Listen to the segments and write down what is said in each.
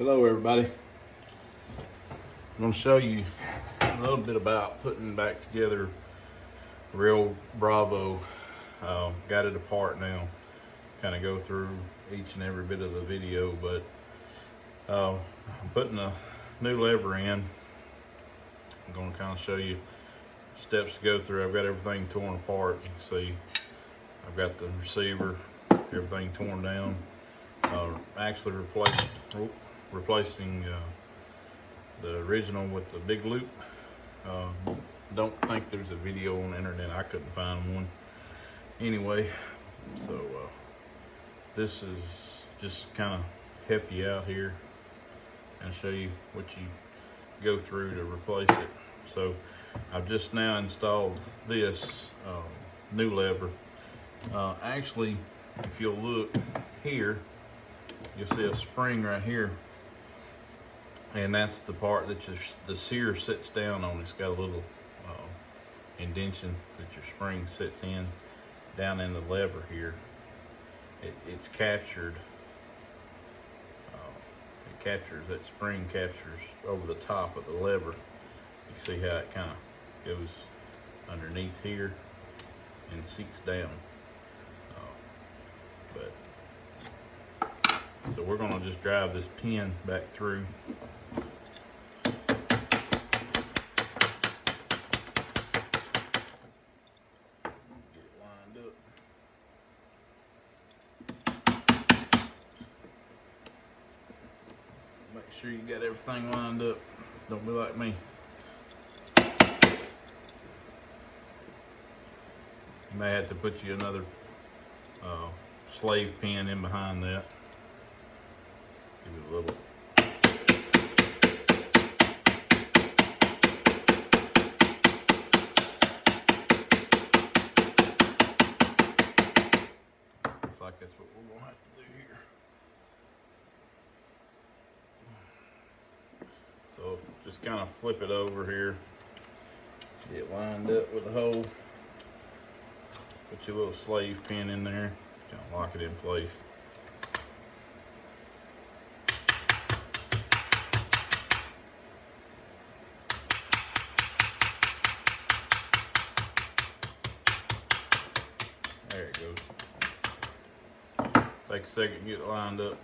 Hello everybody. I'm going to show you a little bit about putting back together Rio Bravo. Got it apart now. Kind of go through each and every bit of the video, but I'm putting a new lever in. I'm going to kind of show you steps to go through. I've got everything torn apart. See, I've got the receiver, everything torn down. Actually replacing the original with the big loop. Don't think there's a video on the internet. I couldn't find one. Anyway, so this is just kind of help you out here and show you what you go through to replace it. So I've just now installed this new lever. Actually, if you'll look here, you'll see a spring right here, and that's the part that the sear sits down on. It's got a little indentation that your spring sits in down in the lever here. It's captured. It captures, that spring captures over the top of the lever. You see how it kind of goes underneath here and sinks down. So we're going to just drive this pin back through. Get it lined up. Make sure you got everything lined up. Don't be like me. You may have to put you another slave pin in behind that. Give it a little. Looks like that's what we're gonna have to do here. So just kind of flip it over here. Get lined up with a hole. Put your little slave pin in there. Kind of lock it in place. There it goes. Take a second to get it lined up.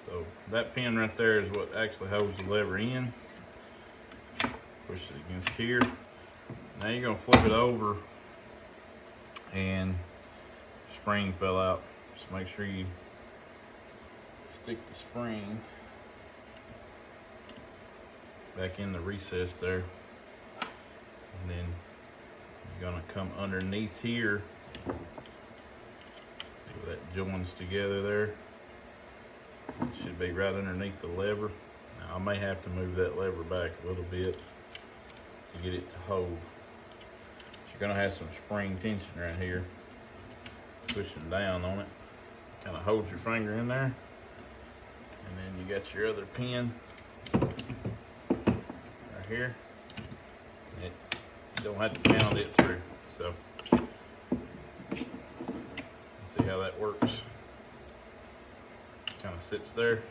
So that pin right there is what actually holds the lever in. Push it against here. Now you're going to flip it over, and the spring fell out. Just make sure you stick the spring back in the recess there, and then you're going to come underneath here. See where that joins together there? It should be right underneath the lever. Now I may have to move that lever back a little bit to get it to hold. You're going to have some spring tension right here, pushing down on it. Kind of hold your finger in there, and then you got your other pin right here. You don't have to pound it through. So see how that works. Kind of sits there.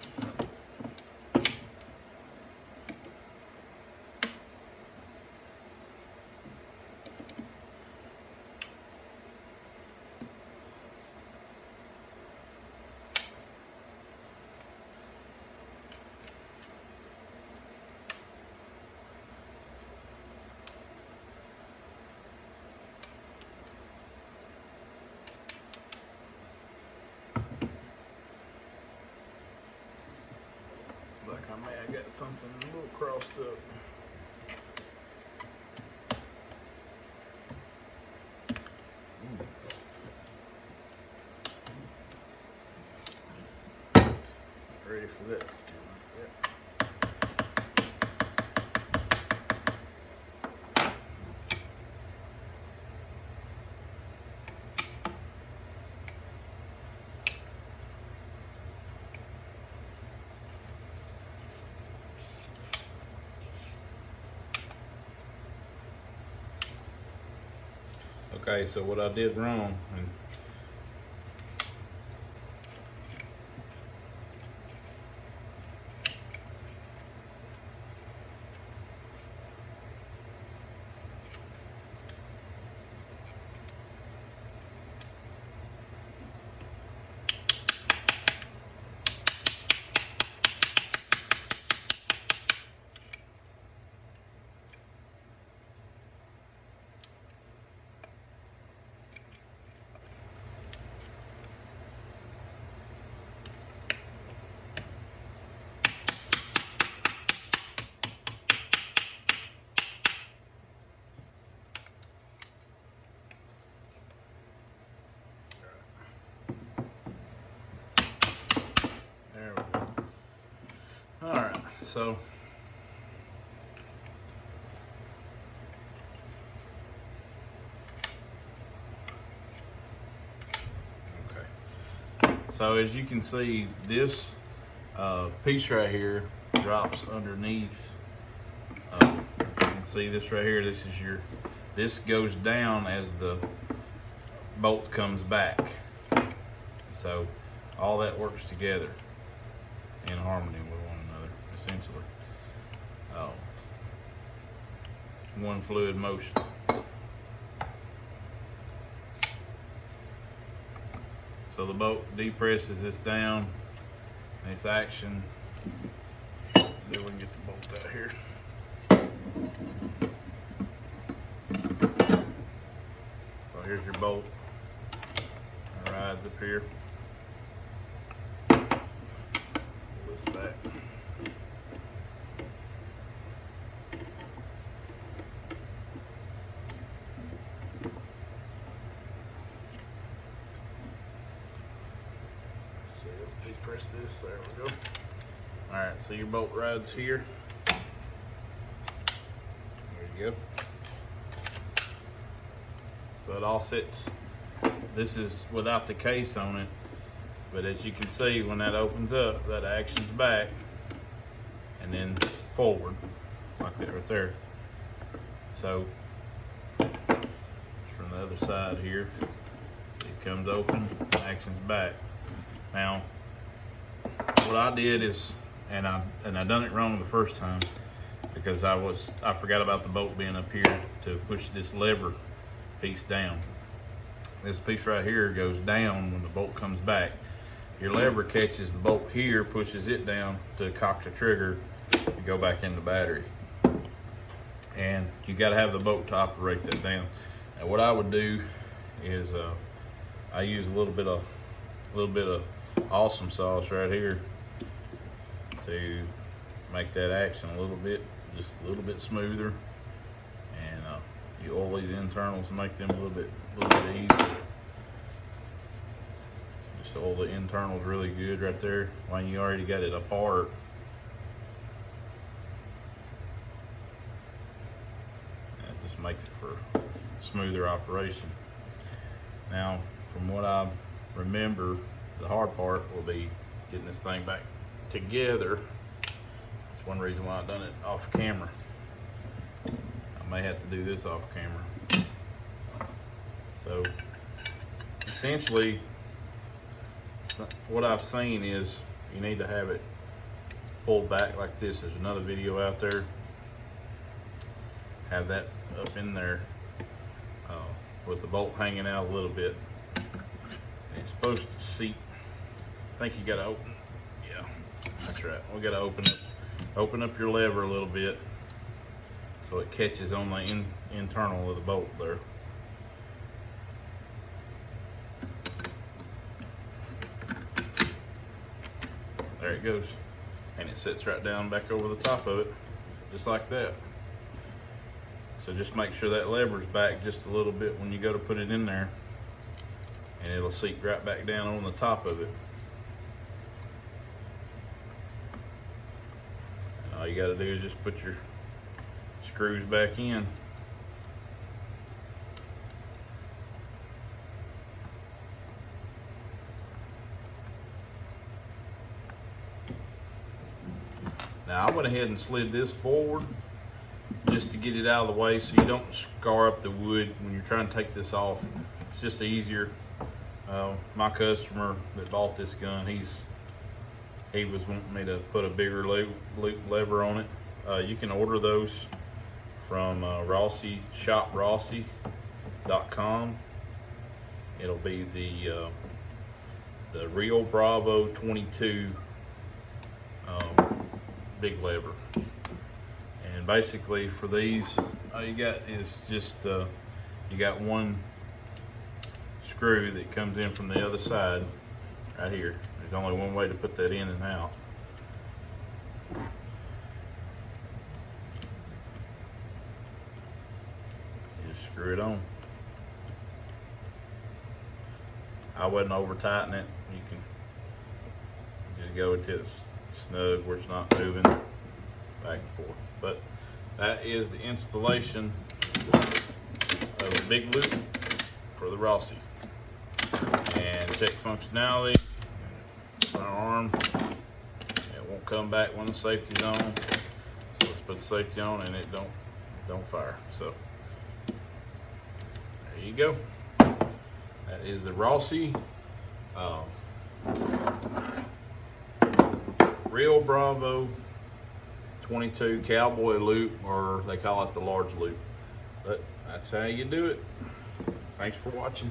Like I may have got something a little crossed up. Ready for that to come out. Yep. Okay, so what I did wrong, and so so as you can see, this piece right here drops underneath. You can see this right here. This goes down as the bolt comes back. So all that works together in harmony with one another, essentially. One fluid motion. So the bolt depresses this down, and its action. Let's see if we can get the bolt out here. So here's your bolt. It rides up here. Pull this back. Let's depress this. There we go. All right, so your bolt rides here. There you go. So it all sits. This is without the case on it, but as you can see, when that opens up, that action's back and then forward, like that right there. So from the other side here, it comes open, action's back. Now, what I did is, and I done it wrong the first time because I forgot about the bolt being up here to push this lever piece down. This piece right here goes down when the bolt comes back. Your lever catches the bolt here, pushes it down to cock the trigger to go back in the battery. And you got to have the bolt to operate that down. And what I would do is I use a little bit of awesome sauce right here to make that action just a little bit smoother, and you oil these internals and make them a little bit easier. Just oil the internals really good right there when you already got it apart. That just makes it for smoother operation. Now, from what I remember, the hard part will be getting this thing back together. That's one reason why I've done it off camera. I may have to do this off camera. So essentially what I've seen is you need to have it pulled back like this. There's another video out there. Have that up in there with the bolt hanging out a little bit. It's supposed to seat. I think you gotta open. Yeah, that's right. We gotta open up your lever a little bit so it catches on the internal of the bolt there. There it goes, and it sits right down back over the top of it, just like that. So just make sure that lever's back just a little bit when you go to put it in there, and it'll seat right back down on the top of it. And all you got to do is just put your screws back in. Now I went ahead and slid this forward just to get it out of the way so you don't scar up the wood when you're trying to take this off. It's just easier. My customer that bought this gun, he was wanting me to put a bigger loop lever on it. You can order those from shop.rossi.com. It'll be the Rio Bravo 22 big lever. And basically for these, all you got is just you got one screw that comes in from the other side right here. There's only one way to put that in and out. You just screw it on. I wouldn't over tighten it. You can just go until it's snug where it's not moving. back and forth. But that is the installation of a big loop for the Rossi. And check functionality. Arm. It won't come back when the safety's on. So let's put the safety on and it don't fire. So there you go. That is the Rossi Rio Bravo 22 cowboy loop, or they call it the large loop. But that's how you do it. Thanks for watching.